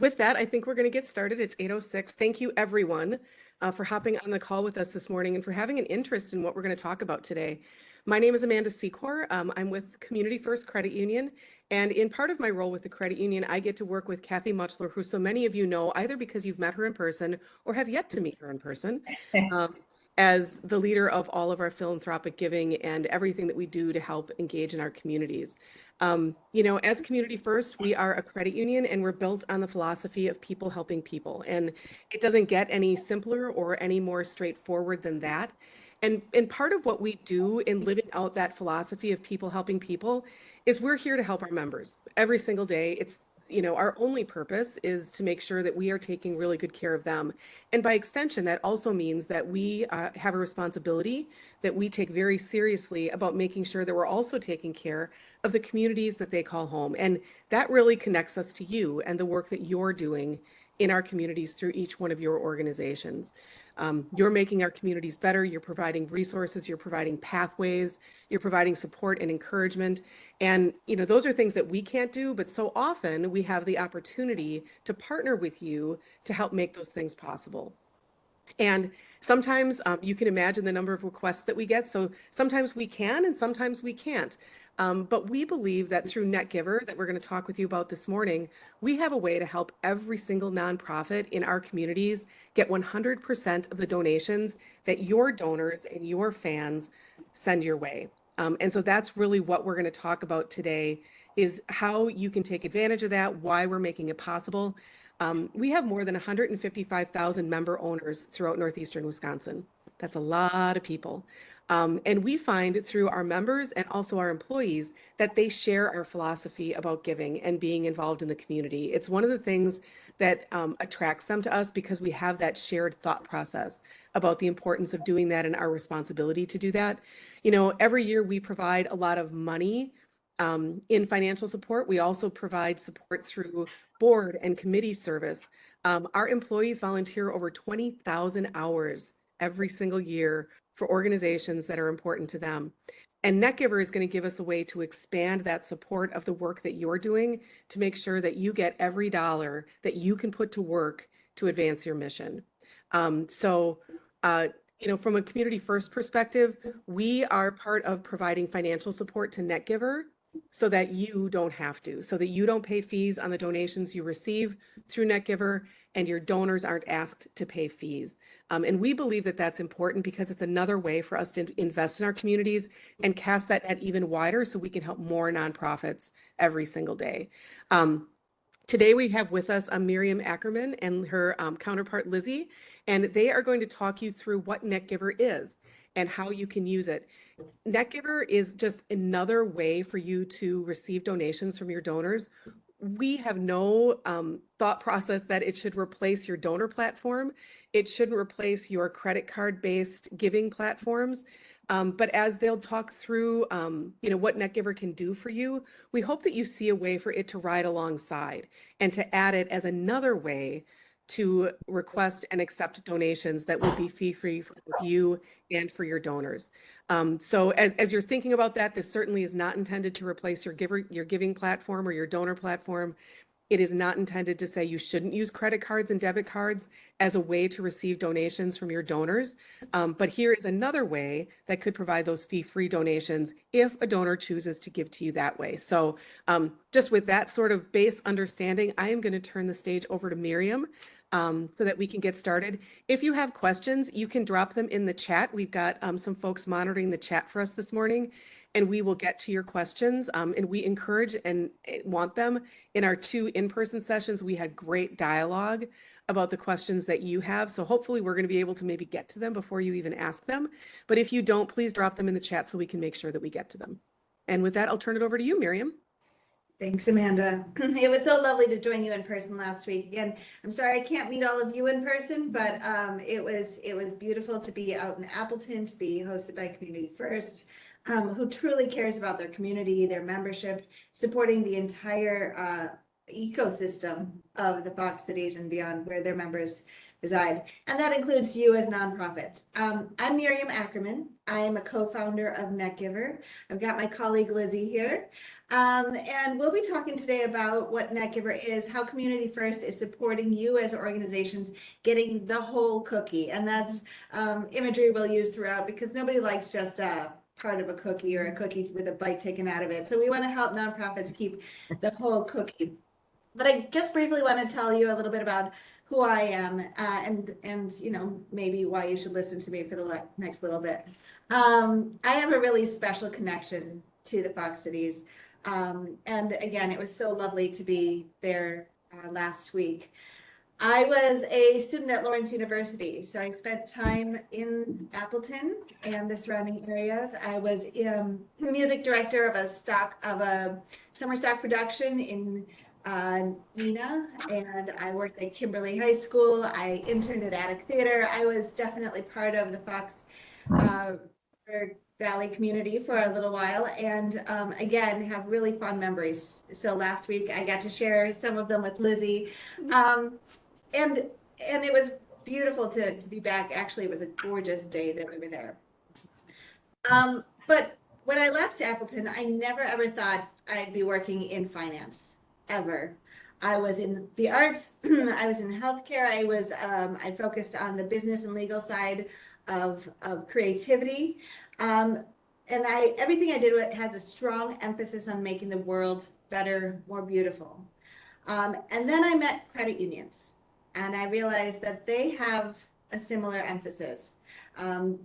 With that, I think we're going to get started. It's 8:06. Thank you, everyone, for hopping on the call with us this morning and for having an interest in what we're going to talk about today. My name is Amanda Secor. I'm with Community First Credit Union, and in part of my role with the credit union, I get to work with Kathy Muchler, who so many of you know either because you've met her in person or have yet to meet her in person, um, as the leader of all of our philanthropic giving and everything that we do to help engage in our communities. As Community First, we are a credit union and we're built on the philosophy of people helping people. And it doesn't get any simpler or any more straightforward than that. And part of what we do in living out that philosophy of people helping people is we're here to help our members every single day. Our only purpose is to make sure that we are taking really good care of them. And by extension, that also means that we have a responsibility that we take very seriously about making sure that we're also taking care of the communities that they call home. And that really connects us to you and the work that you're doing in our communities through each one of your organizations. You're making our communities better. You're providing resources. You're providing pathways. You're providing support and encouragement. And, those are things that we can't do, but so often we have the opportunity to partner with you to help make those things possible. And sometimes you can imagine the number of requests that we get. So sometimes we can and sometimes we can't. But we believe that through NetGiver, that we're going to talk with you about this morning, we have a way to help every single nonprofit in our communities get 100% of the donations that your donors and your fans send your way. And so that's really what we're going to talk about today is how you can take advantage of that, why we're making it possible. We have more than 155,000 member owners throughout northeastern Wisconsin. That's a lot of people. And we find through our members and also our employees that they share our philosophy about giving and being involved in the community. It's one of the things that attracts them to us because we have that shared thought process about the importance of doing that and our responsibility to do that. Every year we provide a lot of money in financial support. We also provide support through board and committee service. Our employees volunteer over 20,000 hours every single year for organizations that are important to them. And NetGiver is going to give us a way to expand that support of the work that you're doing to make sure that you get every dollar that you can put to work to advance your mission. From a community first perspective, we are part of providing financial support to NetGiver so that you don't have to, so that you don't pay fees on the donations you receive through NetGiver and your donors aren't asked to pay fees. And we believe that that's important because it's another way for us to invest in our communities and cast that net even wider so we can help more nonprofits every single day. Today we have with us Miriam Ackerman and her counterpart Lizzie, and they are going to talk you through what NetGiver is and how you can use it. NetGiver is just another way for you to receive donations from your donors. We have no thought process that it should replace your donor platform. It shouldn't replace your credit card-based giving platforms. But as they'll talk through, what NetGiver can do for you, we hope that you see a way for it to ride alongside and to add it as another way to request and accept donations that would be fee-free for you and for your donors. So as you're thinking about that, this certainly is not intended to replace your giving platform or your donor platform. It is not intended to say you shouldn't use credit cards and debit cards as a way to receive donations from your donors. But here is another way that could provide those fee-free donations if a donor chooses to give to you that way. So just with that sort of base understanding, I am going to turn the stage over to Miriam so that we can get started. If you have questions, you can drop them in the chat. We've got some folks monitoring the chat for us this morning, and we will get to your questions. And we encourage and want them in our 2 in-person sessions. We had great dialogue about the questions that you have. So hopefully we're going to be able to maybe get to them before you even ask them. But if you don't, please drop them in the chat so we can make sure that we get to them. And with that, I'll turn it over to you, Miriam. Thanks, Amanda. It was so lovely to join you in person last week. Again, I'm sorry I can't meet all of you in person, but it was beautiful to be out in Appleton, to be hosted by Community First, who truly cares about their community, their membership, supporting the entire ecosystem of the Fox cities and beyond where their members reside. And that includes you as nonprofits. I'm Miriam Ackerman. I am a co-founder of NetGiver. I've got my colleague Lizzie here. And we'll be talking today about what NetGiver is, how Community First is supporting you as organizations getting the whole cookie. And that's imagery we'll use throughout because nobody likes just part of a cookie or a cookie with a bite taken out of it. So we want to help nonprofits keep the whole cookie. But I just briefly want to tell you a little bit about who I am and you know, maybe why you should listen to me for the next little bit. I have a really special connection to the Fox Cities. And again, it was so lovely to be there last week. I was a student at Lawrence University, so I spent time in Appleton and the surrounding areas. I was music director of a summer stock production in Neenah, and I worked at Kimberly High School. I interned at Attic Theater. I was definitely part of the Fox Valley community for a little while, and again, have really fond memories. So last week I got to share some of them with Lizzie. And it was beautiful to be back. Actually, it was a gorgeous day that we were there. But when I left Appleton, I never ever thought I'd be working in finance, ever. I was in the arts, I was in healthcare, I focused on the business and legal side of creativity. And everything I did had a strong emphasis on making the world better, more beautiful. And then I met credit unions. And I realized that they have a similar emphasis,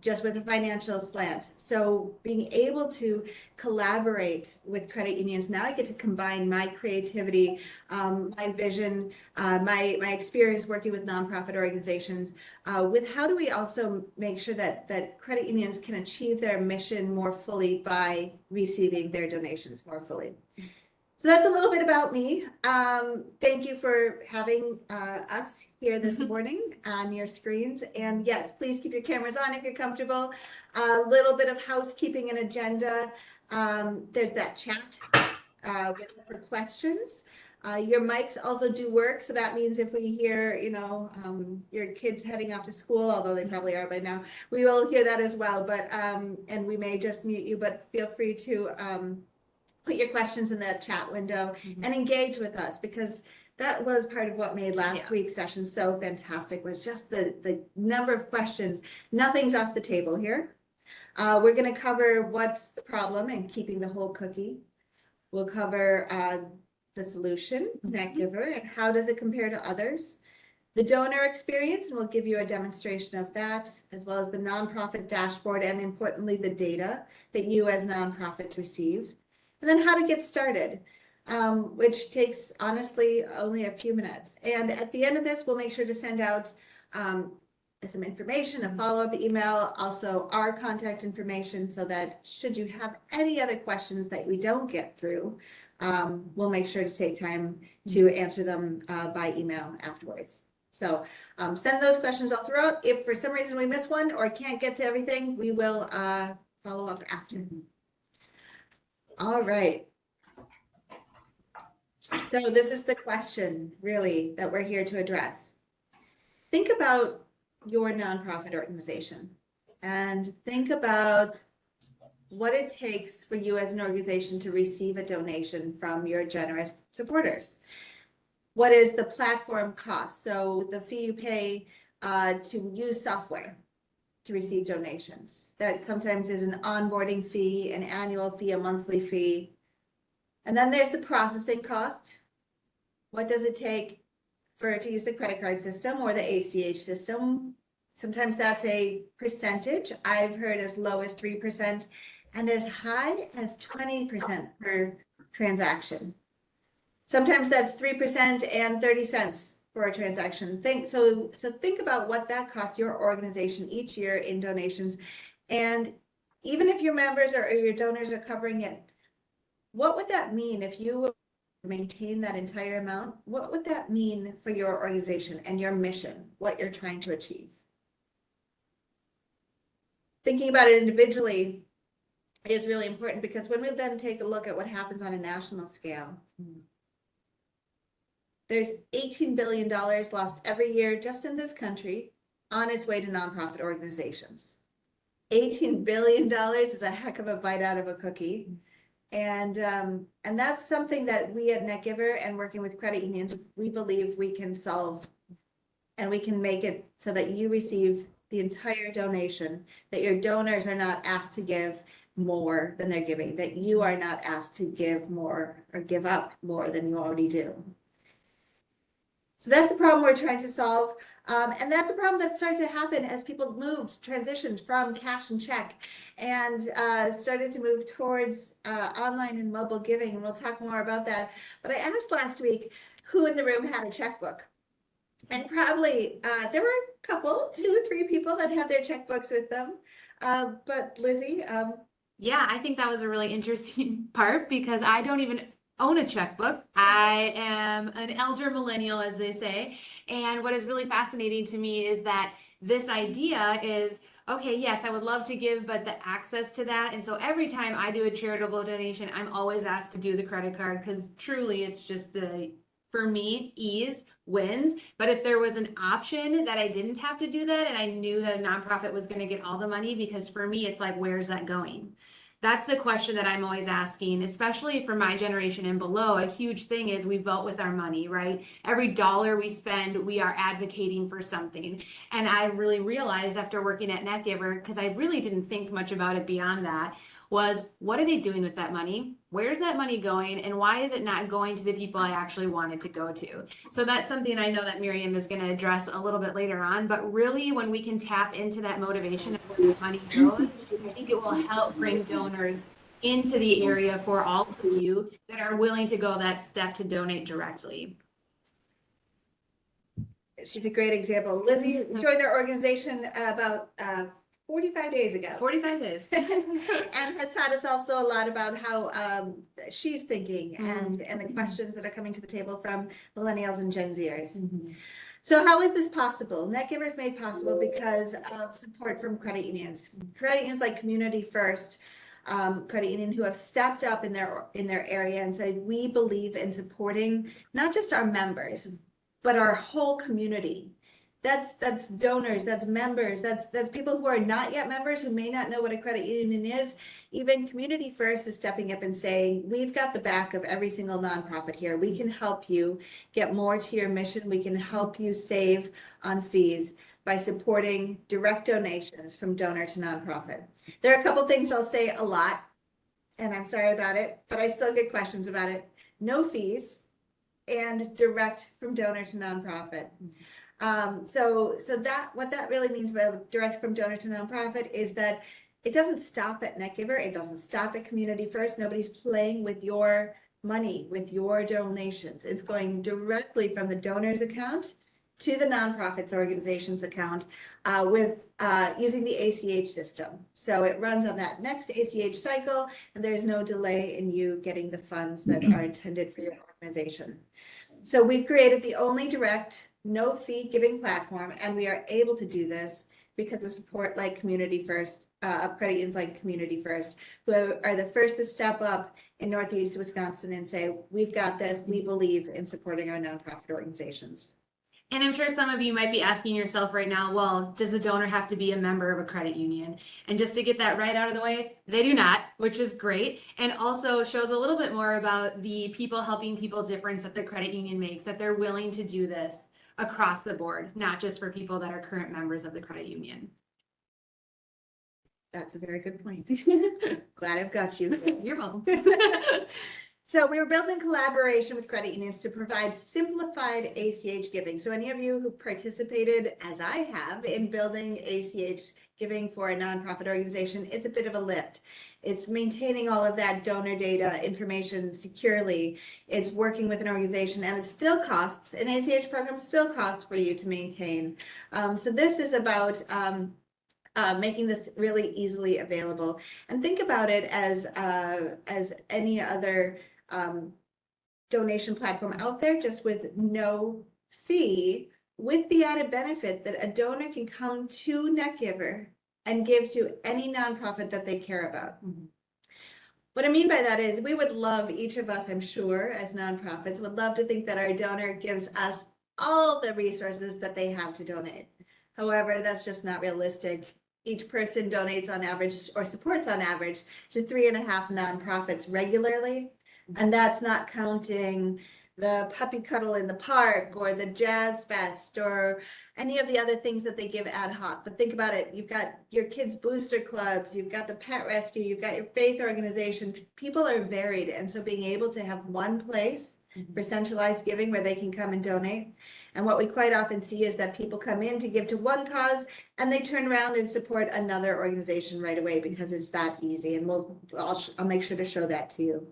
just with a financial slant. So being able to collaborate with credit unions, now I get to combine my creativity, my vision, my experience working with nonprofit organizations, with how do we also make sure that credit unions can achieve their mission more fully by receiving their donations more fully. So that's a little bit about me. Thank you for having us here this morning on your screens. And yes, please keep your cameras on if you're comfortable. A little bit of housekeeping and agenda. There's that chat for questions. Your mics also do work. So that means if we hear, you know, your kids heading off to school, although they probably are by now, we will hear that as well. But and we may just mute you, but feel free to put your questions in the chat window and engage with us, because that was part of what made last week's session so fantastic, was just the number of questions. Nothing's off the table here. We're going to cover what's the problem in keeping the whole cookie. We'll cover the solution, NetGiver, and how does it compare to others. The donor experience, and we'll give you a demonstration of that, as well as the nonprofit dashboard, and importantly, the data that you as nonprofits receive. And then how to get started, which takes honestly only a few minutes. And at the end of this, we'll make sure to send out some information, a follow-up email, also our contact information, so that should you have any other questions that we don't get through, we'll make sure to take time to answer them by email afterwards. So send those questions all throughout. If for some reason we miss one or can't get to everything, we will follow up after. All right. So this is the question, really, that we're here to address. Think about your nonprofit organization and think about what it takes for you as an organization to receive a donation from your generous supporters. What is the platform cost? So the fee you pay to use software to receive donations. That sometimes is an onboarding fee, an annual fee, a monthly fee. And then there's the processing cost. What does it take to use the credit card system or the ACH system? Sometimes that's a percentage. I've heard as low as 3% and as high as 20% per transaction. Sometimes that's 3% and 30 cents for a transaction. So think about what that costs your organization each year in donations. And even if your members or your donors are covering it, what would that mean if you maintain that entire amount? What would that mean for your organization and your mission, what you're trying to achieve? Thinking about it individually is really important, because when we then take a look at what happens on a national scale, There's $18 billion lost every year just in this country on its way to nonprofit organizations. $18 billion is a heck of a bite out of a cookie. And that's something that we at NetGiver and working with credit unions, we believe we can solve, and we can make it so that you receive the entire donation, that your donors are not asked to give more than they're giving, that you are not asked to give more or give up more than you already do. So that's the problem we're trying to solve. And that's a problem that started to happen as people transitioned from cash and check and started to move towards online and mobile giving. And we'll talk more about that. But I asked last week who in the room had a checkbook. And probably there were a couple, 2 or 3 people that had their checkbooks with them. But Lizzie. Yeah, I think that was a really interesting part because I don't even own a checkbook. I am an elder millennial, as they say. And what is really fascinating to me is that this idea is, okay, yes, I would love to give, but the access to that. And so every time I do a charitable donation, I'm always asked to do the credit card because truly it's just for me, ease wins. But if there was an option that I didn't have to do that and I knew that a nonprofit was going to get all the money, because for me, it's like, where's that going? That's the question that I'm always asking, especially for my generation and below. A huge thing is we vote with our money, right? Every dollar we spend, we are advocating for something. And I really realized after working at NetGiver, because I really didn't think much about it beyond that, was what are they doing with that money? Where's that money going? And why is it not going to the people I actually wanted to go to? So that's something I know that Miriam is going to address a little bit later on. But really, when we can tap into that motivation of where the money goes, I think it will help bring donors into the area for all of you that are willing to go that step to donate directly. She's a great example. Lizzie joined our organization about 45 days ago. 45 days. And has taught us also a lot about how she's thinking and the questions that are coming to the table from millennials and Gen Zers. So how is this possible? NetGiver is made possible because of support from credit unions. Credit unions like Community First, credit union who have stepped up in their area and said, we believe in supporting not just our members, but our whole community. That's donors, that's members, that's people who are not yet members, who may not know what a credit union is. Even Community First is stepping up and saying, we've got the back of every single nonprofit here. We can help you get more to your mission. We can help you save on fees by supporting direct donations from donor to nonprofit. There are a couple things I'll say a lot, and I'm sorry about it, but I still get questions about it. No fees and direct from donor to nonprofit. So that what that really means by direct from donor to nonprofit is that it doesn't stop at NetGiver. It doesn't stop at Community First. Nobody's playing with your money, with your donations. It's going directly from the donor's account to the nonprofit's organization's account with using the ACH system. So it runs on that next ACH cycle, and there's no delay in you getting the funds that are intended for your organization. So we've created the only direct, no fee giving platform, and we are able to do this because of support like Community First, of credit unions like Community First, who are the first to step up in Northeast Wisconsin and say, we've got this, we believe in supporting our nonprofit organizations. And I'm sure some of you might be asking yourself right now, well, does a donor have to be a member of a credit union? And just to get that right out of the way, they do not, which is great. And also shows a little bit more about the people helping people difference that the credit union makes, that they're willing to do this across the board, not just for people that are current members of the credit union. That's a very good point. Glad I've got you. You're welcome. So we were built in collaboration with credit unions to provide simplified ACH giving. So any of you who participated, as I have, in building ACH giving for a nonprofit organization, it's a bit of a lift. It's maintaining all of that donor data information securely. It's working with an organization, and it still costs, an ACH program still costs for you to maintain. So this is about making this really easily available. And think about it as any other donation platform out there, just with no fee, with the added benefit that a donor can come to NetGiver and give to any nonprofit that they care about. What I mean by that is we would love, each of us, I'm sure, as nonprofits, would love to think that our donor gives us all the resources that they have to donate. However, that's just not realistic. Each person donates on average or supports on average to 3.5 nonprofits regularly. And that's not counting the puppy cuddle in the park or the jazz fest or any of the other things that they give ad hoc. But think about it. You've got your kids' booster clubs, you've got the pet rescue, you've got your faith organization. People are varied. And so being able to have one place for centralized giving where they can come and donate. And what we quite often see is that people come in to give to one cause and they turn around and support another organization right away because it's that easy. And I'll make sure to show that to you.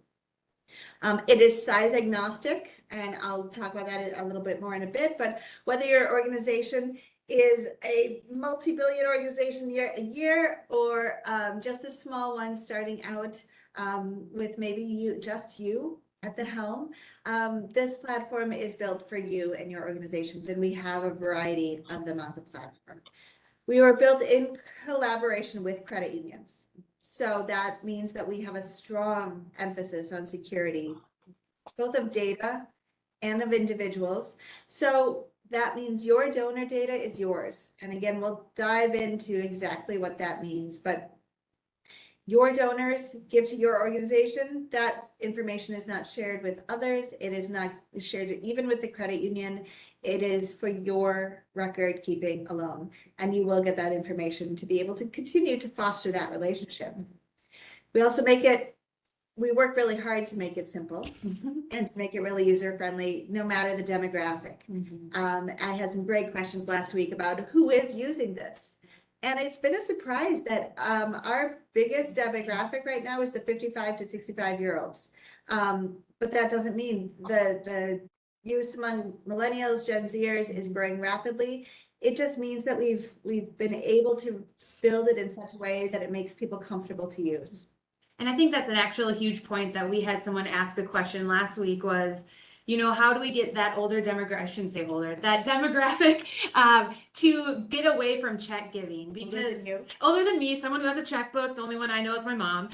It is size agnostic, and I'll talk about that a little bit more in a bit, but whether your organization is a multi-billion organization a year or just a small one starting out with maybe you at the helm, this platform is built for you and your organizations, and we have a variety of them on the platform. We were built in collaboration with credit unions. So that means that we have a strong emphasis on security, both of data and of individuals. So that means your donor data is yours. And again, we'll dive into exactly what that means, but your donors give to your organization. That information is not shared with others. It is not shared even with the credit union. It is for your record keeping alone. And you will get that information to be able to continue to foster that relationship. We also we work really hard to make it simple and to make it really user friendly, no matter the demographic. I had some great questions last week about who is using this. And it's been a surprise that our biggest demographic right now is the 55 to 65-year-olds. But that doesn't mean the use among millennials, Gen Zers is growing rapidly. It just means that we've been able to build it in such a way that it makes people comfortable to use. And I think that's an actual huge point that we had someone ask a question last week was, you know, how do we get that older demographic, I shouldn't say older, that demographic to get away from check giving? Because older than me, someone who has a checkbook, the only one I know is my mom.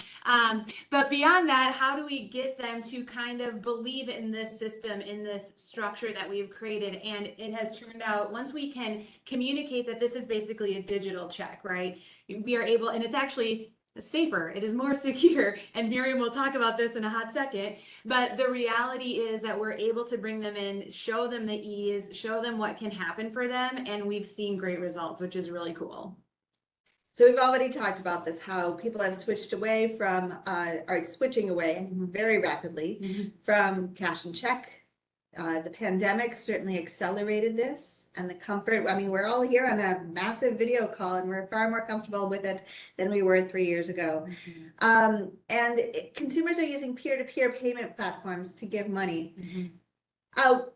But beyond that, how do we get them to kind of believe in this system, in this structure that we've created? And it has turned out, once we can communicate that this is basically a digital check, right? We are able, and it's actually safer, it is more secure, and Miriam will talk about this in a hot second, but the reality is that we're able to bring them in, show them the ease, show them what can happen for them, and we've seen great results, which is really cool. So we've already talked about this, how people have switched away from, are switching away very rapidly from cash and check. The pandemic certainly accelerated this, and the comfort. I mean, we're all here on a massive video call and we're far more comfortable with it than we were 3 years ago. Consumers are using peer-to-peer payment platforms to give money.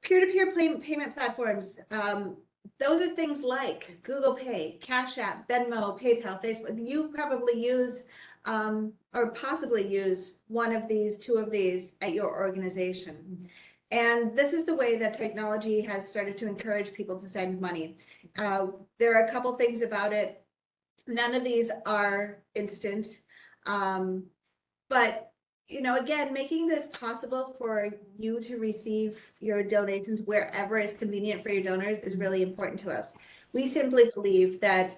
Peer-to-peer payment platforms, those are things like Google Pay, Cash App, Venmo, PayPal, Facebook. You probably use or possibly use one of these, two of these at your organization. And this is the way that technology has started to encourage people to send money. There are a couple things about it. None of these are instant. But, you know, again, making this possible for you to receive your donations wherever is convenient for your donors is really important to us. We simply believe that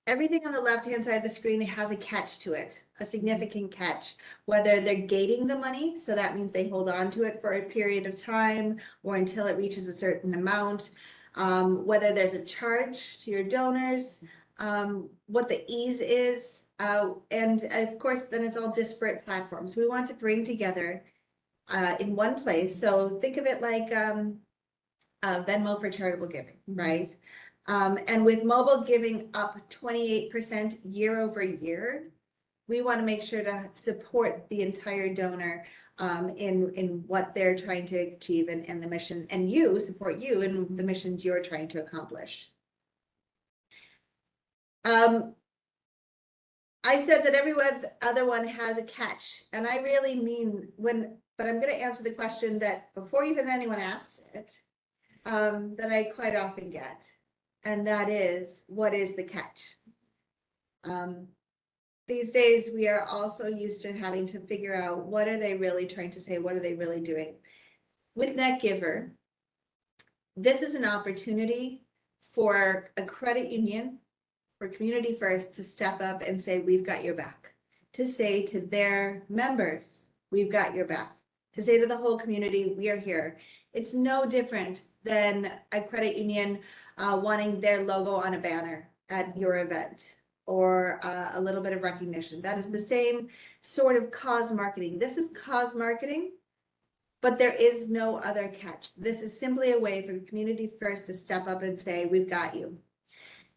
everything on the left-hand side of the screen has a catch to it, a significant catch, whether they're gating the money, so that means they hold on to it for a period of time or until it reaches a certain amount, whether there's a charge to your donors, what the ease is, and of course, then it's all disparate platforms. We want to bring together in one place. So think of it like Venmo for charitable giving, right? And with mobile giving up 28% year over year, we want to make sure to support the entire donor in what they're trying to achieve and the mission, and you support you in the missions you're trying to accomplish. I said that every other one has a catch, and I really mean but I'm going to answer the question that before even anyone asks it, that I quite often get. And that is, what is the catch? these days we are also used to having to figure out what are they really trying to say? What are they really doing? With NetGiver, this is an opportunity for a credit union, for Community First to step up and say, we've got your back, to say to their members, we've got your back, to say to the whole community, we are here. It's no different than a credit union wanting their logo on a banner at your event, or a little bit of recognition. That is the same sort of cause marketing. This is cause marketing, but there is no other catch. This is simply a way for Community First to step up and say, we've got you.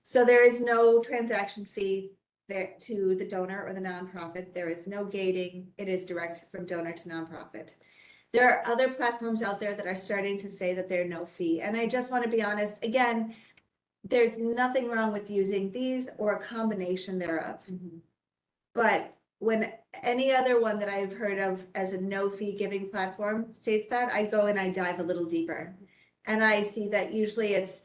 So there is no transaction fee there to the donor or the nonprofit. There is no gating. It is direct from donor to nonprofit. There are other platforms out there that are starting to say that they're no fee. And I just want to be honest, again, there's nothing wrong with using these or a combination thereof. But when any other one that I've heard of as a no fee giving platform states that, I go and I dive a little deeper. And I see that usually it's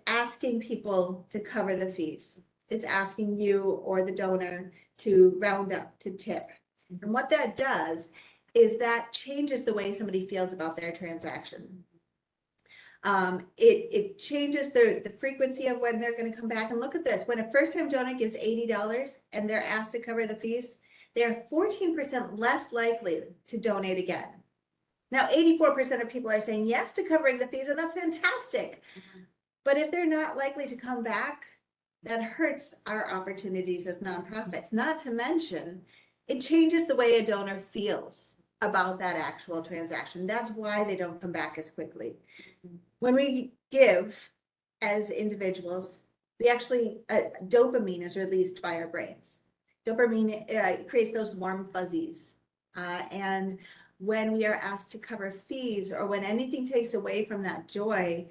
asking people to cover the fees. It's asking you or the donor to round up, to tip. And what that does is that changes the way somebody feels about their transaction. It changes the frequency of when they're going to come back. And look at this, when a first-time donor gives $80 and they're asked to cover the fees, they're 14% less likely to donate again. Now, 84% of people are saying yes to covering the fees, and that's fantastic. But if they're not likely to come back, that hurts our opportunities as nonprofits. Not to mention, it changes the way a donor feels about that actual transaction. That's why they don't come back as quickly. When we give as individuals, we actually, dopamine is released by our brains. Dopamine creates those warm fuzzies. And when we are asked to cover fees, or when anything takes away from that joy,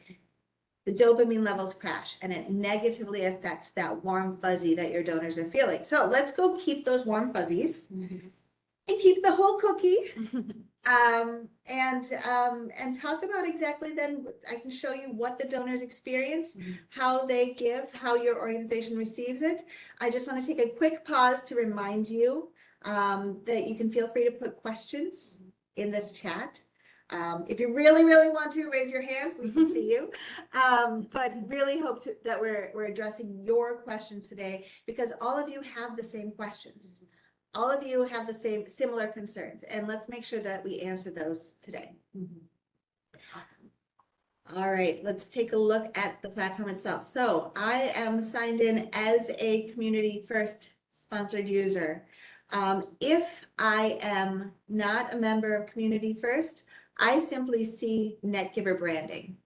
the dopamine levels crash, and it negatively affects that warm fuzzy that your donors are feeling. So let's go keep those warm fuzzies and keep the whole cookie. And talk about exactly then, I can show you what the donors experience, how they give, how your organization receives it. I just want to take a quick pause to remind you that you can feel free to put questions in this chat. If you really, really want to, raise your hand, we can see you. But really hope that we're addressing your questions today, because all of you have the same questions. All of you have the similar concerns, and let's make sure that we answer those today. All right, let's take a look at the platform itself. So I am signed in as a Community First sponsored user. If I am not a member of Community First, I simply see NetGiver branding.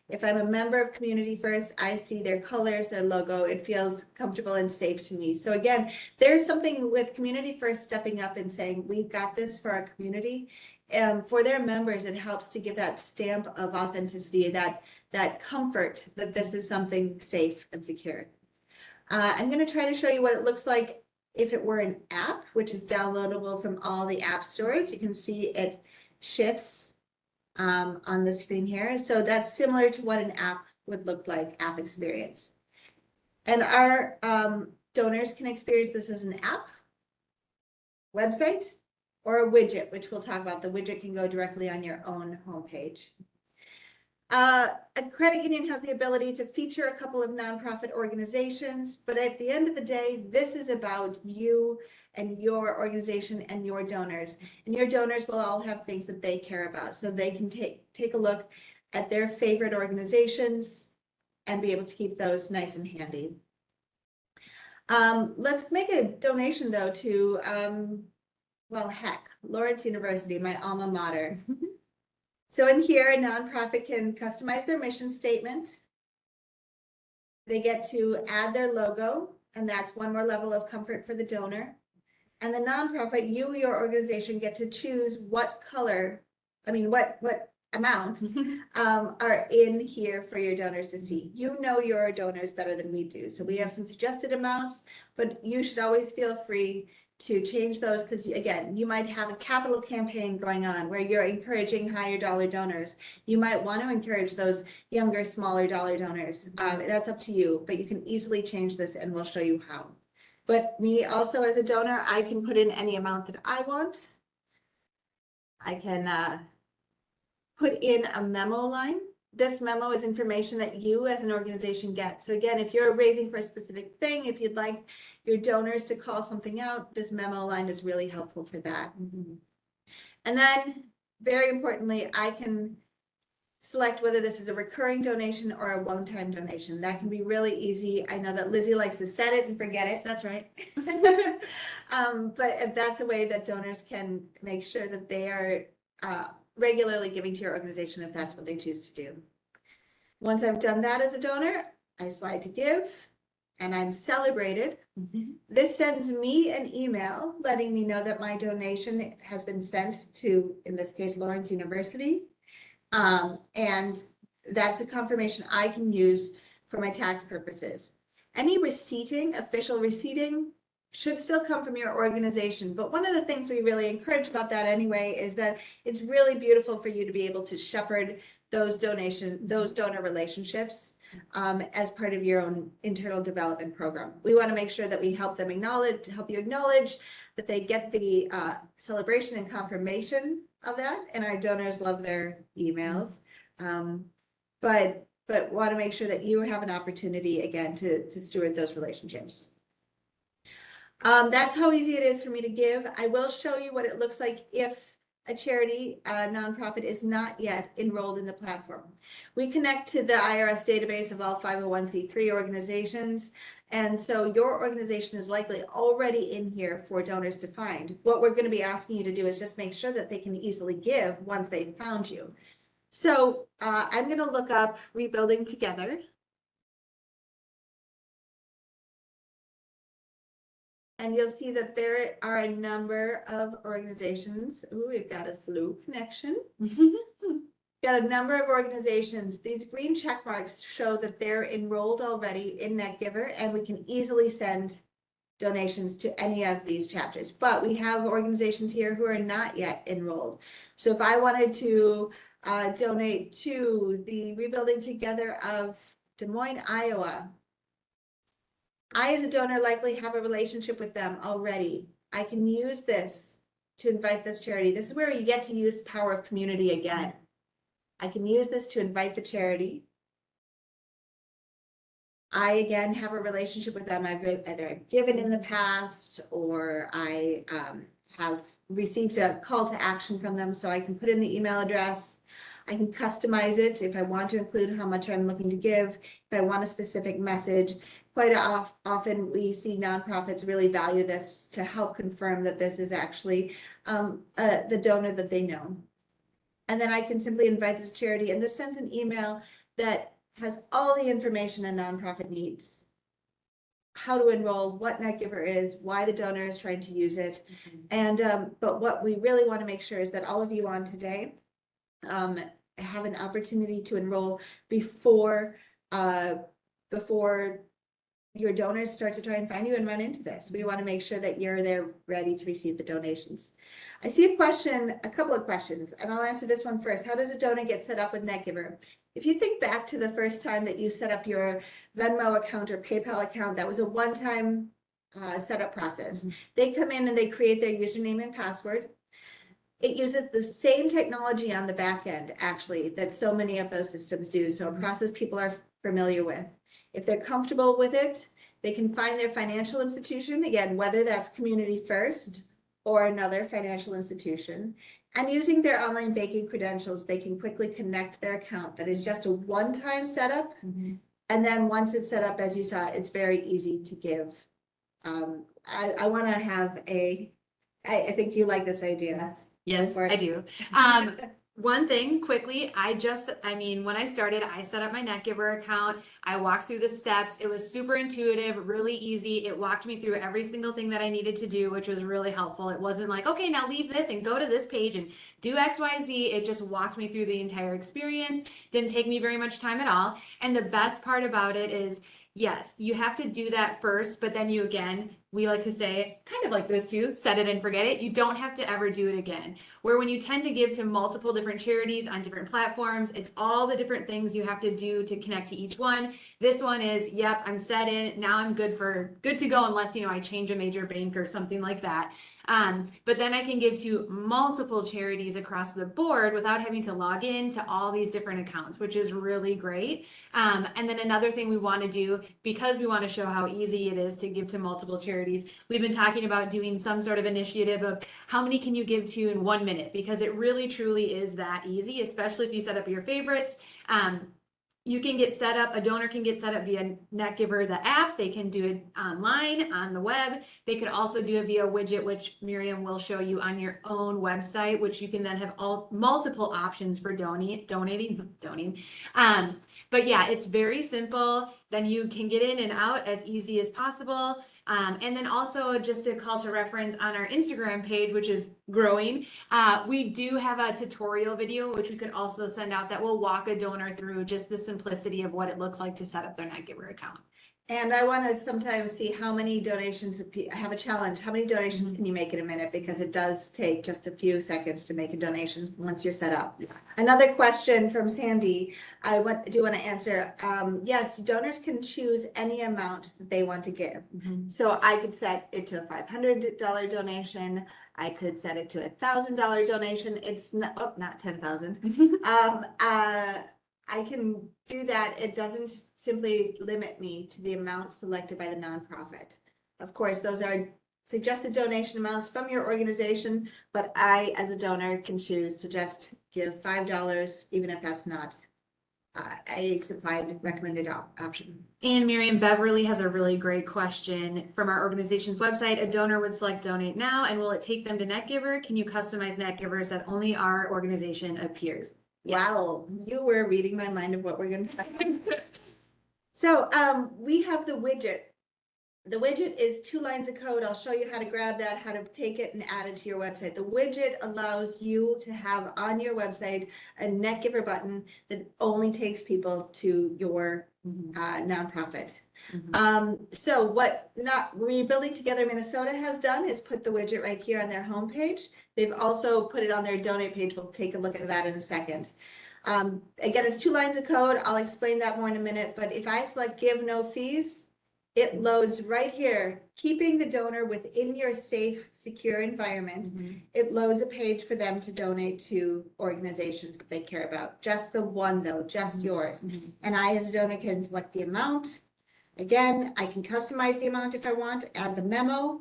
If I'm a member of Community First, I see their colors, their logo. It feels comfortable and safe to me. So again, there's something with Community First stepping up and saying, we've got this for our community. And for their members, it helps to give that stamp of authenticity, that comfort that this is something safe and secure. I'm going to try to show you what it looks like if it were an app, which is downloadable from all the app stores. You can see it shifts on the screen here. So that's similar to what an app would look like, app experience. And our donors can experience this as an app, website, or a widget, which we'll talk about. The widget can go directly on your own homepage. A credit union has the ability to feature a couple of nonprofit organizations, but at the end of the day, this is about you and your organization and your donors. And your donors will all have things that they care about, so they can take a look at their favorite organizations and be able to keep those nice and handy. Let's make a donation though to, well, heck, Lawrence University, my alma mater. So in here, a nonprofit can customize their mission statement. They get to add their logo, and that's one more level of comfort for the donor. And the nonprofit, your organization, get to choose what color, what amounts are in here for your donors to see. You know your donors better than we do. So we have some suggested amounts, but you should always feel free to change those, because again, you might have a capital campaign going on where you're encouraging higher dollar donors. You might want to encourage those younger, smaller dollar donors. That's up to you, but you can easily change this, and we'll show you how. But me also as a donor, I can put in any amount that I want. I can put in a memo line. This memo is information that you as an organization get. So again, if you're raising for a specific thing, if you'd like your donors to call something out, this memo line is really helpful for that. And then, very importantly, I can select whether this is a recurring donation or a one-time donation. That can be really easy. I know that Lizzie likes to set it and forget it. That's right. But that's a way that donors can make sure that they are regularly giving to your organization if that's what they choose to do. Once I've done that as a donor, I slide to give and I'm celebrated. This sends me an email letting me know that my donation has been sent to, in this case, Lawrence University. And that's a confirmation I can use for my tax purposes. Any receipting, official receipting, should still come from your organization. But one of the things we really encourage about that anyway is that it's really beautiful for you to be able to shepherd those donor relationships as part of your own internal development program. We want to make sure that we help you acknowledge that they get the celebration and confirmation of that, and our donors love their emails. But want to make sure that you have an opportunity again to steward those relationships. That's how easy it is for me to give. I will show you what it looks like if a charity, a nonprofit, is not yet enrolled in the platform. We connect to the IRS database of all 501c3 organizations. And so your organization is likely already in here for donors to find. What we're going to be asking you to do is just make sure that they can easily give once they've found you. So I'm going to look up Rebuilding Together. And you'll see that there are a number of organizations. Ooh, we've got a slow connection. Got a number of organizations. These green check marks show that they're enrolled already in NetGiver, and we can easily send donations to any of these chapters. But we have organizations here who are not yet enrolled. So if I wanted to donate to the Rebuilding Together of Des Moines, Iowa, I, as a donor, likely have a relationship with them already. I can use this to invite this charity. This is where you get to use the power of community again. I can use this to invite the charity. I, again, have a relationship with them. Either I've given in the past or I have received a call to action from them. So I can put in the email address. I can customize it if I want to include how much I'm looking to give, if I want a specific message. Quite often we see nonprofits really value this to help confirm that this is actually the donor that they know. And then I can simply invite the charity, and this sends an email that has all the information a nonprofit needs. How to enroll, what NetGiver is, why the donor is trying to use it. And but what we really want to make sure is that all of you on today have an opportunity to enroll before your donors start to try and find you and run into this. We want to make sure that you're there ready to receive the donations. I see a couple of questions, and I'll answer this one first. How does a donor get set up with NetGiver? If you think back to the first time that you set up your Venmo account or PayPal account, that was a one-time setup process. They come in and they create their username and password. It uses the same technology on the back end, actually, that so many of those systems do. So a process people are familiar with. If they're comfortable with it, they can find their financial institution, again, whether that's Community First or another financial institution. And using their online banking credentials, they can quickly connect their account. That is just a one-time setup. And then once it's set up, as you saw, it's very easy to give. I want to have I think you like this idea. Yes, I do. One thing quickly, when I started, I set up my NetGiver account. I walked through the steps. It was super intuitive, really easy. It walked me through every single thing that I needed to do, which was really helpful. It wasn't like, okay, now leave this and go to this page and do X, Y, Z. It just walked me through the entire experience. Didn't take me very much time at all. And the best part about it is, yes, you have to do that first, but then we like to say, kind of like this too, set it and forget it. You don't have to ever do it again. Where when you tend to give to multiple different charities on different platforms, it's all the different things you have to do to connect to each one. This one is, yep, I'm set in. Now I'm good to go unless, I change a major bank or something like that. But then I can give to multiple charities across the board without having to log in to all these different accounts, which is really great. And then another thing we want to do, because we want to show how easy it is to give to multiple charities, we've been talking about doing some sort of initiative of how many can you give to in 1 minute, because it really truly is that easy, especially if you set up your favorites. You can get set up, a donor can get set up via NetGiver, the app. They can do it online on the web. They could also do it via widget, which Miriam will show you on your own website, which you can then have multiple options for donating. But yeah, it's very simple. Then you can get in and out as easy as possible. And then also just a call to reference on our Instagram page, which is growing. We do have a tutorial video, which we could also send out, that will walk a donor through just the simplicity of what it looks like to set up their NetGiver account. And I want to sometimes see how many donations, I have a challenge, how many donations can you make in a minute? Because it does take just a few seconds to make a donation once you're set up. Another question from Sandy, do want to answer. Yes, donors can choose any amount that they want to give. So I could set it to a $500 donation. I could set it to a $1,000 donation. It's not 10,000. I can do that. It doesn't simply limit me to the amount selected by the nonprofit. Of course, those are suggested donation amounts from your organization, but I, as a donor, can choose to just give $5, even if that's not a supplied recommended option. And Miriam Beverly has a really great question from our organization's website. A donor would select donate now, and will it take them to NetGiver? Can you customize NetGivers that only our organization appears? Yes. Wow, you were reading my mind of what we're going to talk about. So we have the widget. The widget is 2 lines of code. I'll show you how to grab that, how to take it and add it to your website. The widget allows you to have on your website a NetGiver button that only takes people to your nonprofit. So what Rebuilding Together Minnesota has done is put the widget right here on their homepage. They've also put it on their donate page. We'll take a look at that in a second. Again, it's 2 lines of code. I'll explain that more in a minute, but if I select give no fees, it loads right here, keeping the donor within your safe, secure environment. It loads a page for them to donate to organizations that they care about. Just the one though, just yours. And I as a donor can select the amount. Again, I can customize the amount if I want, add the memo,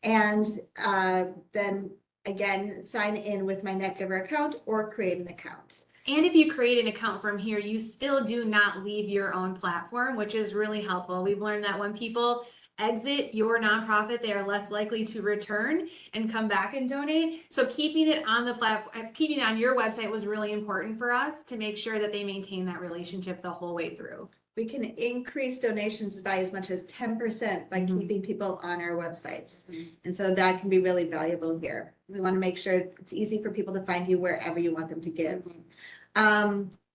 and then again, sign in with my NetGiver account or create an account. And if you create an account from here, you still do not leave your own platform, which is really helpful. We've learned that when people exit your nonprofit, they are less likely to return and come back and donate. So keeping it on the platform, keeping it on your website was really important for us to make sure that they maintain that relationship the whole way through. We can increase donations by as much as 10% by keeping people on our websites. And so that can be really valuable here. We want to make sure it's easy for people to find you wherever you want them to give.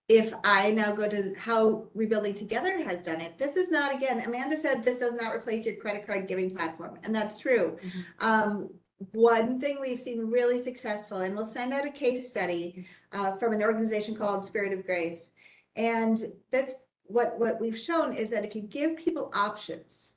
If I now go to how Rebuilding Together has done it, this is not, again, Amanda said this does not replace your credit card giving platform, and that's true. One thing we've seen really successful, and we'll send out a case study from an organization called Spirit of Grace. And this, what we've shown is that if you give people options,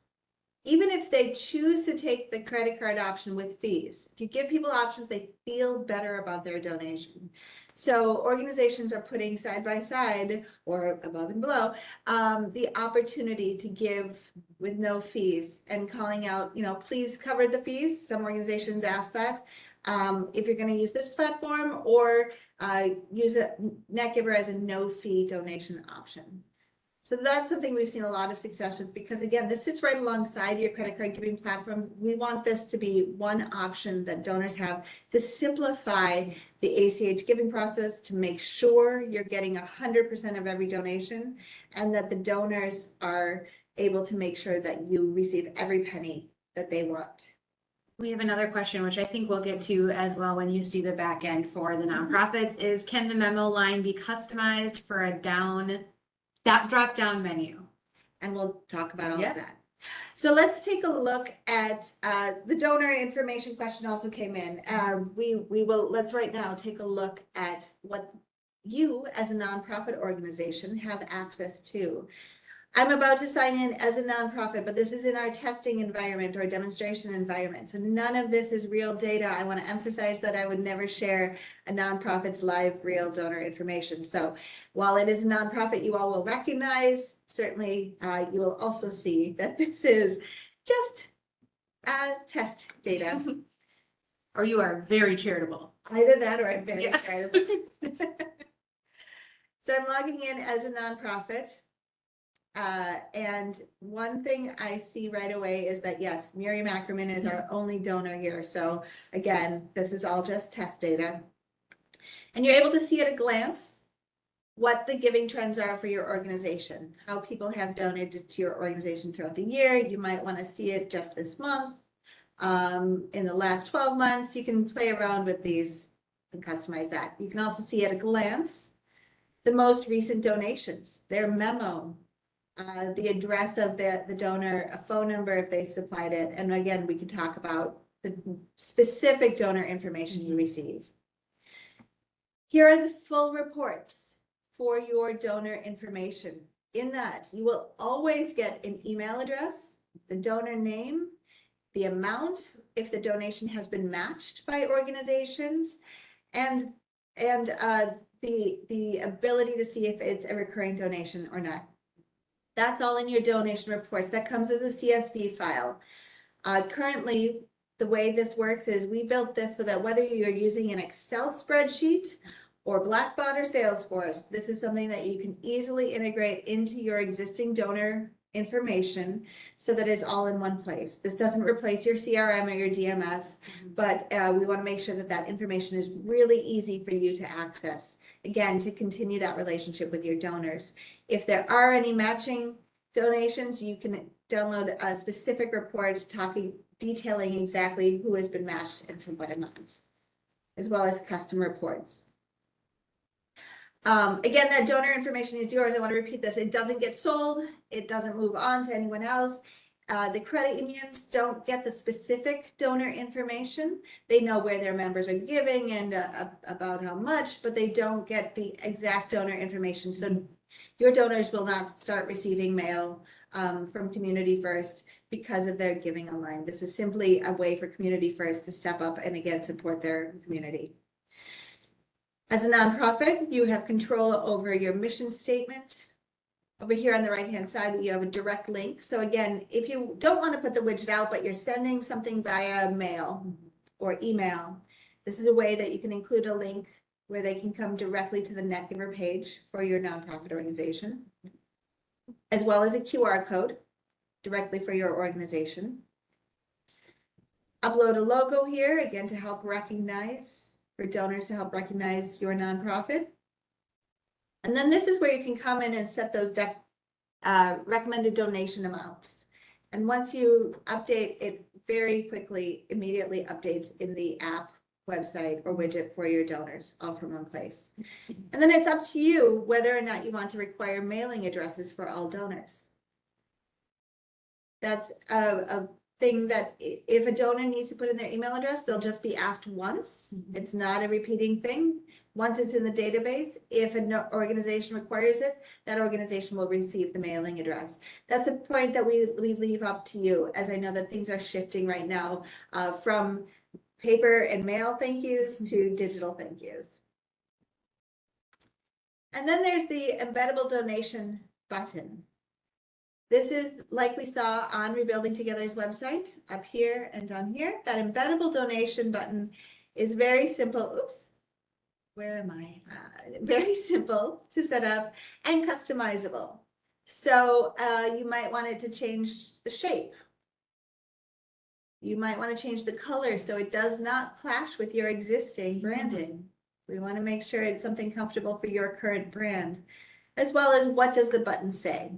even if they choose to take the credit card option with fees, if you give people options, they feel better about their donation. So organizations are putting side by side or above and below the opportunity to give with no fees and calling out, please cover the fees. Some organizations ask that. If you're going to use this platform or use a NetGiver as a no fee donation option. So that's something we've seen a lot of success with, because again, this sits right alongside your credit card giving platform. We want this to be one option that donors have to simplify the ACH giving process, to make sure you're getting 100% of every donation, and that the donors are able to make sure that you receive every penny that they want. We have another question, which I think we'll get to as well when you see the back end for the nonprofits, is can the memo line be customized for a drop down menu? And we'll talk about all of that. So let's take a look at the donor information question also came in. Let's right now take a look at what you as a nonprofit organization have access to. I'm about to sign in as a nonprofit, but this is in our testing environment or demonstration environment. So none of this is real data. I want to emphasize that I would never share a nonprofit's live real donor information. So while it is a nonprofit you all will recognize, certainly you will also see that this is just test data. Or you are very charitable. Either that or I'm very Yes. charitable. So I'm logging in as a nonprofit. And one thing I see right away is that, yes, Miriam Ackerman is our only donor here. So again, this is all just test data. And you're able to see at a glance what the giving trends are for your organization, how people have donated to your organization throughout the year. You might want to see it just this month. In the last 12 months, you can play around with these and customize that. You can also see at a glance the most recent donations, their memo, the address of the donor, a phone number if they supplied it. And again, we can talk about the specific donor information you receive. Here are the full reports for your donor information. In that, you will always get an email address, the donor name, the amount, if the donation has been matched by organizations, and the ability to see if it's a recurring donation or not. That's all in your donation reports. That comes as a CSV file. Currently, the way this works is we built this so that whether you're using an Excel spreadsheet or Blackbaud or Salesforce, this is something that you can easily integrate into your existing donor information so that it's all in one place. This doesn't replace your CRM or your DMS, but we want to make sure that that information is really easy for you to access. Again, to continue that relationship with your donors. If there are any matching donations, you can download a specific report detailing exactly who has been matched and to what amount, as well as custom reports. Again, that donor information is yours. I want to repeat this. It doesn't get sold. It doesn't move on to anyone else. The credit unions don't get the specific donor information. They know where their members are giving and about how much, but they don't get the exact donor information. So your donors will not start receiving mail from Community First because of their giving online. This is simply a way for Community First to step up and again support their community. As a nonprofit, you have control over your mission statement. Over here on the right-hand side, you have a direct link. So again, if you don't want to put the widget out, but you're sending something via mail or email, this is a way that you can include a link where they can come directly to the NetGiver page for your nonprofit organization, as well as a QR code directly for your organization. Upload a logo here, again, to help recognize, for donors to help recognize your nonprofit. And then this is where you can come in and set those recommended donation amounts. And once you update it very quickly, immediately updates in the app, website, or widget for your donors, all from one place. And then it's up to you whether or not you want to require mailing addresses for all donors. That's a thing that if a donor needs to put in their email address, they'll just be asked once. It's not a repeating thing. Once it's in the database, if an organization requires it, that organization will receive the mailing address. That's a point that we leave up to you, as I know that things are shifting right now from paper and mail thank yous to digital thank yous. And then there's the embeddable donation button. This is like we saw on Rebuilding Together's website, up here and down here. That embeddable donation button is very simple. Oops, where am I? Very simple to set up and customizable. So you might want it to change the shape. You might want to change the color so it does not clash with your existing branding. We want to make sure it's something comfortable for your current brand, as well as what does the button say.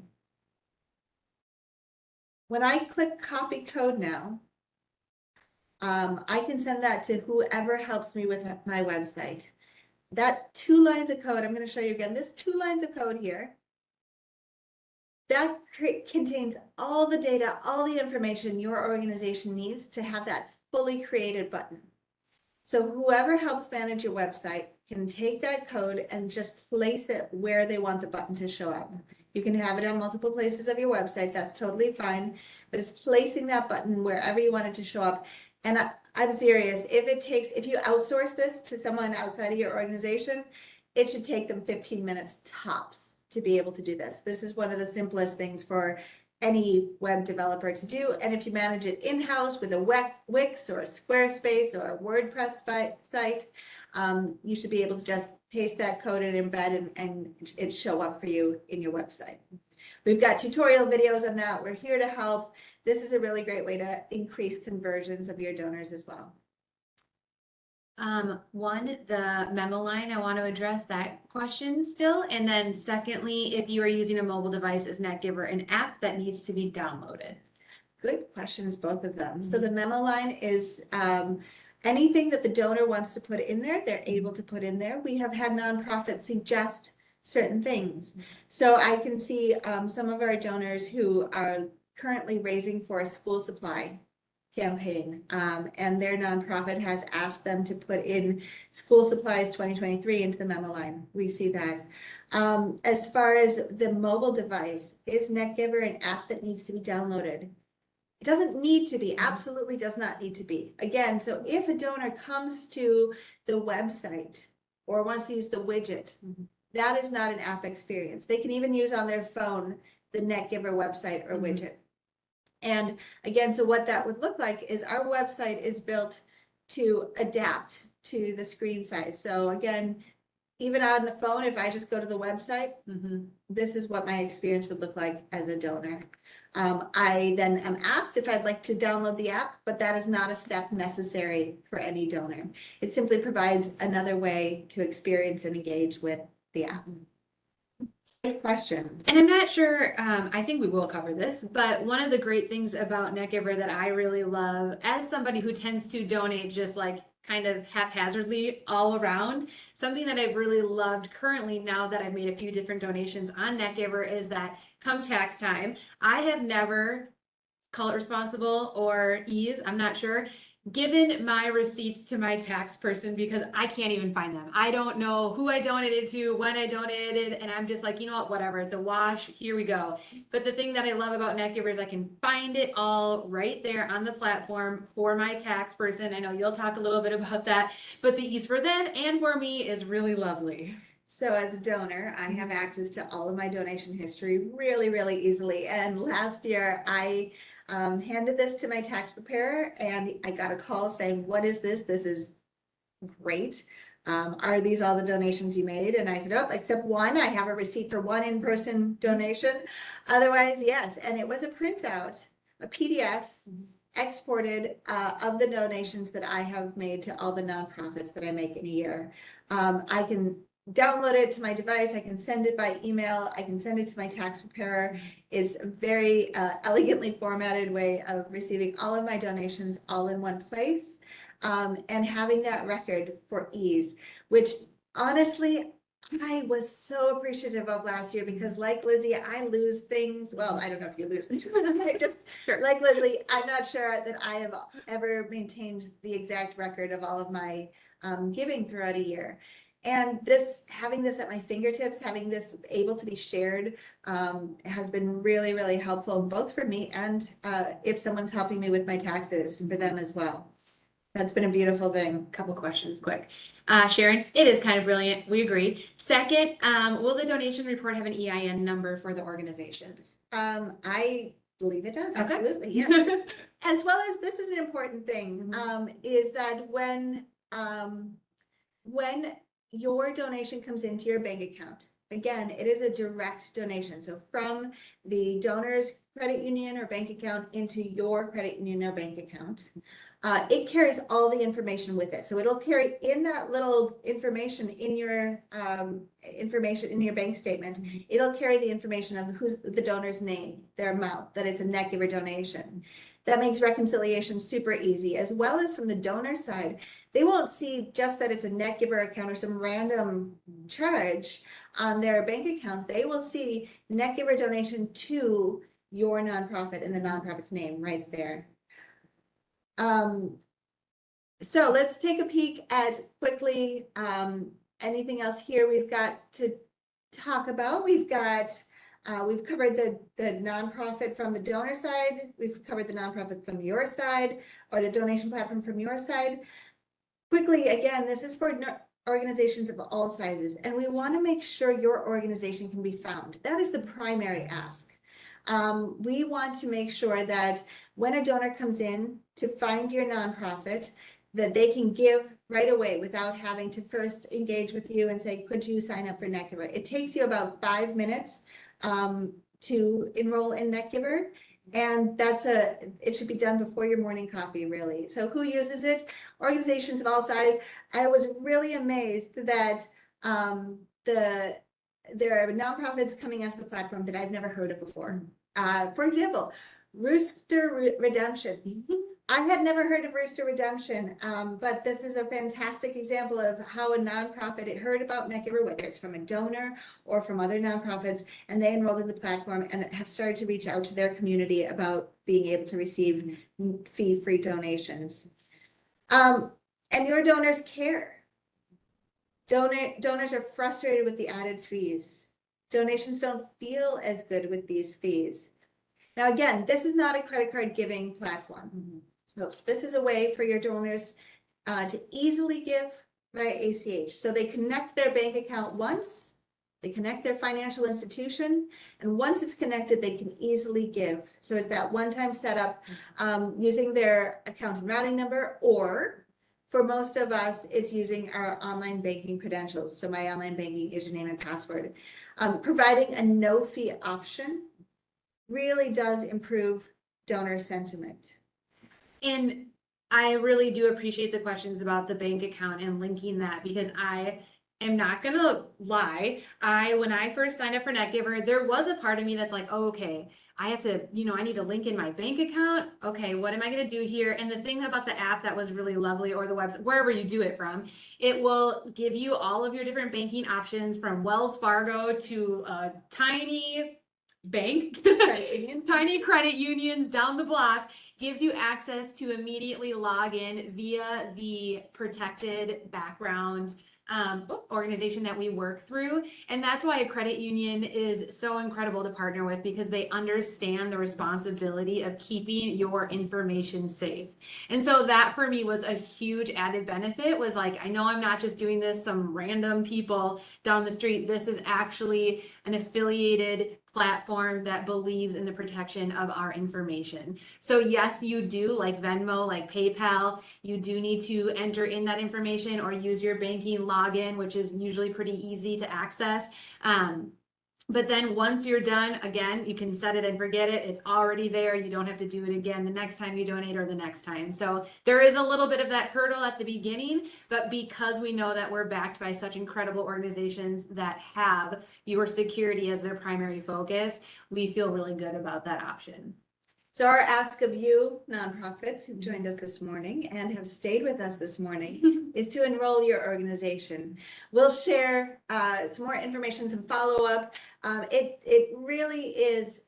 When I click copy code now, I can send that to whoever helps me with my website. That 2 lines of code, I'm going to show you again, this 2 lines of code here, That contains all the data, all the information your organization needs to have that fully created button. So whoever helps manage your website can take that code and just place it where they want the button to show up. You can have it on multiple places of your website, that's totally fine, but it's placing that button wherever you want it to show up. And I'm serious, if you outsource this to someone outside of your organization, it should take them 15 minutes tops to be able to do this. This is one of the simplest things for any web developer to do. And if you manage it in-house with a Wix or a Squarespace or a WordPress site, you should be able to just paste that code and embed and it show up for you in your website. We've got tutorial videos on that. We're here to help. This is a really great way to increase conversions of your donors as well. One, the memo line, I want to address that question still. And then secondly, if you are using a mobile device, is NetGiver an app that needs to be downloaded? Good questions, both of them. So the memo line is anything that the donor wants to put in there, they're able to put in there. We have had nonprofits suggest certain things. So I can see some of our donors who are currently raising for a school supply campaign, and their nonprofit has asked them to put in school supplies 2023 into the memo line. We see that. As far as the mobile device, is NetGiver an app that needs to be downloaded? It doesn't need to be, absolutely does not need to be. Again, so if a donor comes to the website or wants to use the widget, that is not an app experience. They can even use on their phone the NetGiver website or widget. And again, so what that would look like is our website is built to adapt to the screen size. So again, even on the phone, if I just go to the website, this is what my experience would look like as a donor. I then am asked if I'd like to download the app, but that is not a step necessary for any donor. It simply provides another way to experience and engage with the app. Good question. And I'm not sure, I think we will cover this, but one of the great things about NetGiver that I really love, as somebody who tends to donate just like kind of haphazardly all around, something that I've really loved currently now that I've made a few different donations on NetGiver is that come tax time, I have never, call it responsible or ease, I'm not sure, given my receipts to my tax person because I can't even find them. I don't know who I donated to, when I donated, and I'm just like, you know what, whatever, it's a wash, here we go. But the thing that I love about NetGiver is I can find it all right there on the platform for my tax person. I know you'll talk a little bit about that, but the ease for them and for me is really lovely. So as a donor, I have access to all of my donation history really, really easily. And last year I handed this to my tax preparer and I got a call saying, what is this? This is great. Are these all the donations you made? And I said, oh, except one. I have a receipt for one in-person donation. Otherwise, yes. And it was a printout, a PDF exported of the donations that I have made to all the nonprofits that I make in a year. I can download it to my device. I can send it by email. I can send it to my tax preparer. It's a very elegantly formatted way of receiving all of my donations all in one place, and having that record for ease, which honestly, I was so appreciative of last year because like Lizzie, I lose things. Well, I don't know if you lose things. I just, like Lizzie, I'm not sure that I have ever maintained the exact record of all of my giving throughout a year. And having this at my fingertips, having this able to be shared has been really, really helpful, both for me and if someone's helping me with my taxes, for them as well. That's been a beautiful thing. Couple questions quick. Sharon, it is kind of brilliant. We agree. Second, will the donation report have an EIN number for the organizations? I believe it does. Okay. Absolutely. Yes. As well as this is an important thing, is that when your donation comes into your bank account, again, it is a direct donation. So from the donor's credit union or bank account into your credit union or bank account, it carries all the information with it. So it'll carry in that little information in your bank statement. It'll carry the information of who's the donor's name, their amount, that it's a NetGiver donation. That makes reconciliation super easy, as well as from the donor side. They won't see just that it's a NetGiver account or some random charge on their bank account. They will see NetGiver donation to your nonprofit and the nonprofit's name right there. So let's take a peek at quickly anything else here we've got to talk about. We've covered the nonprofit from the donor side. We've covered the nonprofit from your side, or the donation platform from your side. Quickly, again, this is for organizations of all sizes, and we want to make sure your organization can be found. That is the primary ask. We want to make sure that when a donor comes in to find your nonprofit, that they can give right away without having to first engage with you and say, could you sign up for NetGiver? It takes you about 5 minutes to enroll in NetGiver. And it should be done before your morning coffee, really. So who uses it? Organizations of all sizes. I was really amazed that there are nonprofits coming onto the platform that I've never heard of before. For example, Rooster Redemption. I had never heard of Rooster Redemption, but this is a fantastic example of how a nonprofit had heard about NetGiver, whether it's from a donor or from other nonprofits, and they enrolled in the platform and have started to reach out to their community about being able to receive fee-free donations. And your donors care. Donors are frustrated with the added fees. Donations don't feel as good with these fees. Now, again, this is not a credit card giving platform. So this is a way for your donors to easily give via ACH. So they connect their bank account once, they connect their financial institution, and once it's connected, they can easily give. So it's that one-time setup using their account and routing number, or for most of us, it's using our online banking credentials. So my online banking username and password. Providing a no-fee option really does improve donor sentiment. And I really do appreciate the questions about the bank account and linking that, because I am not gonna lie. When I first signed up for NetGiver, there was a part of me that's like, oh, okay, I have to, I need to link in my bank account. Okay, what am I gonna do here? And the thing about the app that was really lovely, or the website, wherever you do it from, it will give you all of your different banking options, from Wells Fargo to a tiny bank, tiny credit unions down the block. Gives you access to immediately log in via the protected background organization that we work through. And that's why a credit union is so incredible to partner with, because they understand the responsibility of keeping your information safe. And so that for me was a huge added benefit, was like, I know I'm not just doing this some random people down the street. This is actually an affiliated platform that believes in the protection of our information. So yes, you do, like Venmo, like PayPal, you do need to enter in that information or use your banking login, which is usually pretty easy to access. But then once you're done, again, you can set it and forget it. It's already there. You don't have to do it again the next time you donate or the next time. So there is a little bit of that hurdle at the beginning, but because we know that we're backed by such incredible organizations that have your security as their primary focus, we feel really good about that option. So our ask of you, nonprofits who've joined us this morning and have stayed with us this morning, is to enroll your organization. We'll share some more information, some follow-up. It really is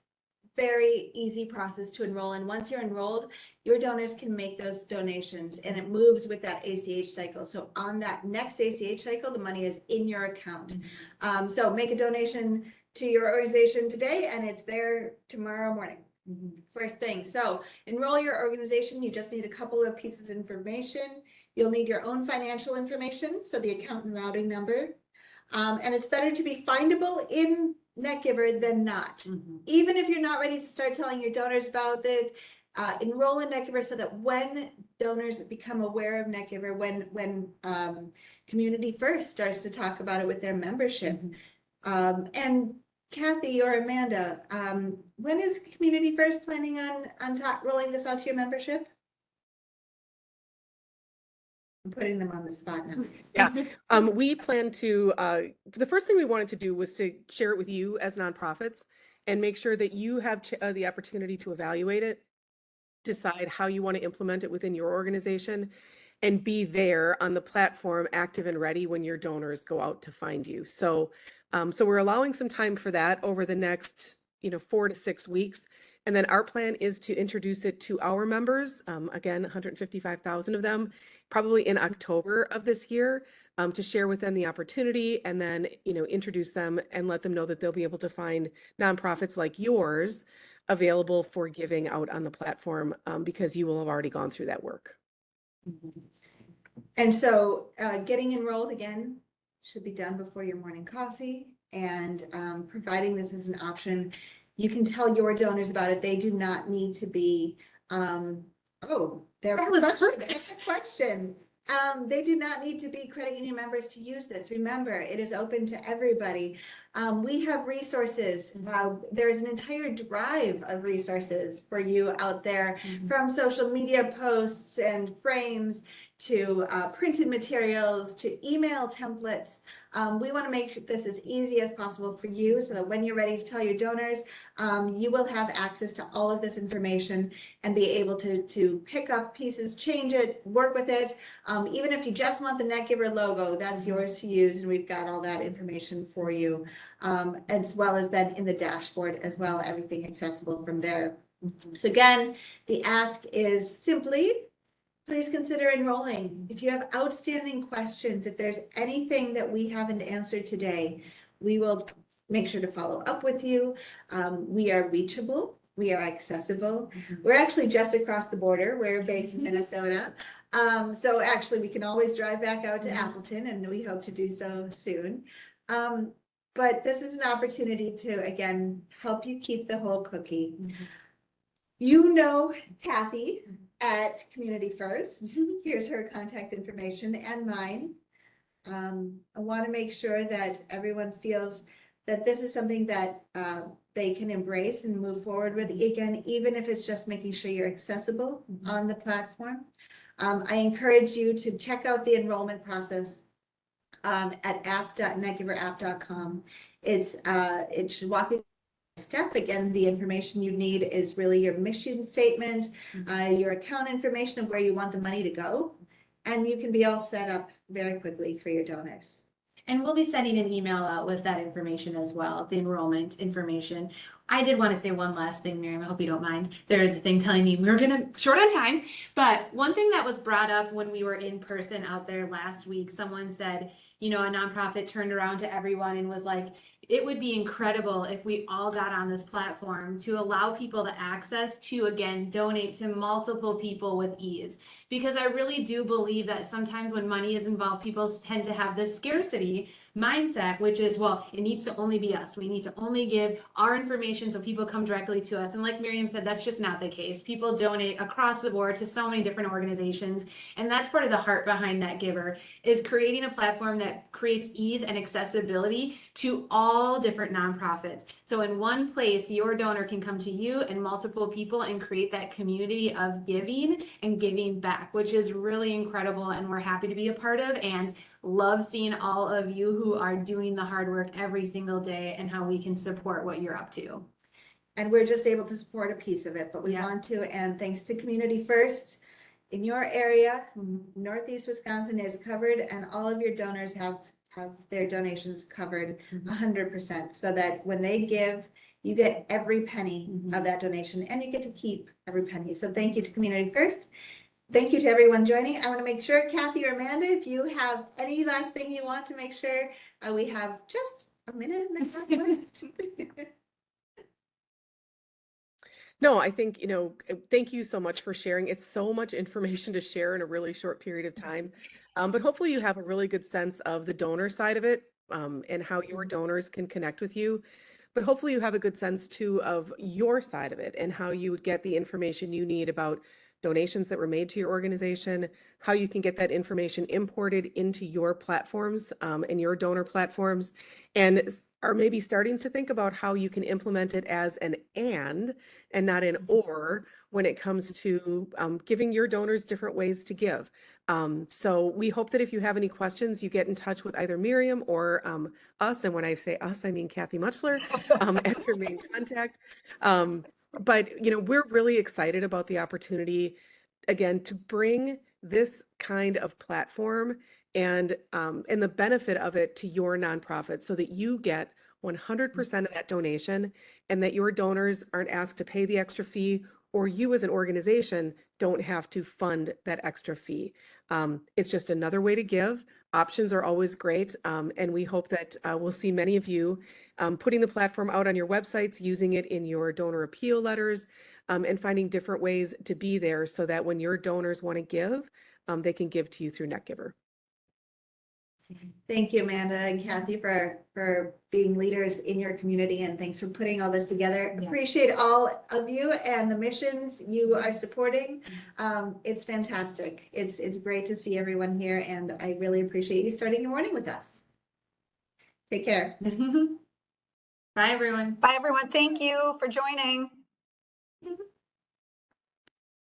very easy process to enroll. And once you're enrolled, your donors can make those donations, and it moves with that ACH cycle. So on that next ACH cycle, the money is in your account. So make a donation to your organization today, and it's there tomorrow morning. First thing. So enroll your organization. You just need a couple of pieces of information. You'll need your own financial information, so the account and routing number. And it's better to be findable in NetGiver than not. Even if you're not ready to start telling your donors about it, enroll in NetGiver so that when donors become aware of NetGiver, when Community First starts to talk about it with their membership. And Kathy or Amanda, when is Community First planning on rolling this out to your membership? I'm putting them on the spot now. Yeah, we plan to, the first thing we wanted to do was to share it with you as nonprofits and make sure that you have the opportunity to evaluate it decide how you want to implement it within your organization, and be there on the platform active and ready when your donors go out to find you. So, so we're allowing some time for that over the next, 4 to 6 weeks. And then our plan is to introduce it to our members, again, 155,000 of them, probably in October of this year, to share with them the opportunity, and then, introduce them and let them know that they'll be able to find nonprofits like yours available for giving out on the platform, because you will have already gone through that work. And so getting enrolled again should be done before your morning coffee, and providing this is an option, you can tell your donors about it. They do not need to be, oh, there was a question. They do not need to be credit union members to use this. Remember, it is open to everybody. We have resources. There's an entire drive of resources for you out there, from social media posts and frames to printed materials to email templates. We want to make this as easy as possible for you, so that when you're ready to tell your donors, you will have access to all of this information and be able to pick up pieces, change it, work with it. Even if you just want the NetGiver logo, that's yours to use, and we've got all that information for you, as well as then in the dashboard as well, everything accessible from there. So again, the ask is simply, please consider enrolling. If you have outstanding questions, if there's anything that we haven't answered today, we will make sure to follow up with you. We are reachable. We are accessible. We're actually just across the border. We're based in Minnesota. So actually we can always drive back out to Appleton, and we hope to do so soon. But this is an opportunity to, again, help you keep the whole cookie. You know Kathy at Community First. Here's her contact information and mine. I want to make sure that everyone feels that this is something that they can embrace and move forward with. Again, even if it's just making sure you're accessible on the platform. I encourage you to check out the enrollment process at app.netgiverapp.com. It should walk you step. Again, the information you need is really your mission statement, your account information of where you want the money to go, and you can be all set up very quickly for your donors. And we'll be sending an email out with that information as well, the enrollment information. I did want to say one last thing, Miriam. I hope you don't mind. There is a thing telling me we're short on time. But one thing that was brought up when we were in person out there last week, someone said, a nonprofit turned around to everyone and was like, it would be incredible if we all got on this platform to allow people the access to, again, donate to multiple people with ease. Because I really do believe that sometimes when money is involved, people tend to have this scarcity mindset, which is, well, it needs to only be us. We need to only give our information so people come directly to us. And like Miriam said, that's just not the case. People donate across the board to so many different organizations. And that's part of the heart behind NetGiver, is creating a platform that creates ease and accessibility to all different nonprofits. So in one place, your donor can come to you and multiple people and create that community of giving and giving back, which is really incredible. And we're happy to be a part of, and love seeing all of you who are doing the hard work every single day and how we can support what you're up to. And we're just able to support a piece of it, but we want to, and thanks to Community First, in your area, Northeast Wisconsin is covered, and all of your donors have their donations covered 100%, so that when they give, you get every penny of that donation, and you get to keep every penny. So thank you to Community First. Thank you to everyone joining. I want to make sure, Kathy or Amanda, if you have any last thing you want to make sure, we have just a minute and a half left. No, I think, thank you so much for sharing. It's so much information to share in a really short period of time. But hopefully you have a really good sense of the donor side of it, and how your donors can connect with you. But hopefully you have a good sense too of your side of it, and how you would get the information you need about donations that were made to your organization, how you can get that information imported into your platforms, and your donor platforms, and are maybe starting to think about how you can implement it as an and not an or when it comes to giving your donors different ways to give. So we hope that if you have any questions, you get in touch with either Miriam or us. And when I say us, I mean Kathy Muchler, as your main contact. But, we're really excited about the opportunity, again, to bring this kind of platform and the benefit of it to your nonprofit so that you get 100% of that donation and that your donors aren't asked to pay the extra fee or you as an organization don't have to fund that extra fee. It's just another way to give. Options are always great, and we hope that we'll see many of you putting the platform out on your websites, using it in your donor appeal letters, and finding different ways to be there so that when your donors want to give, they can give to you through NetGiver. Thank you, Amanda and Kathy, for being leaders in your community, and thanks for putting all this together. Yeah. Appreciate all of you and the missions you are supporting. It's fantastic. It's great to see everyone here, and I really appreciate you starting your morning with us. Take care. Bye, everyone. Bye, everyone. Thank you for joining.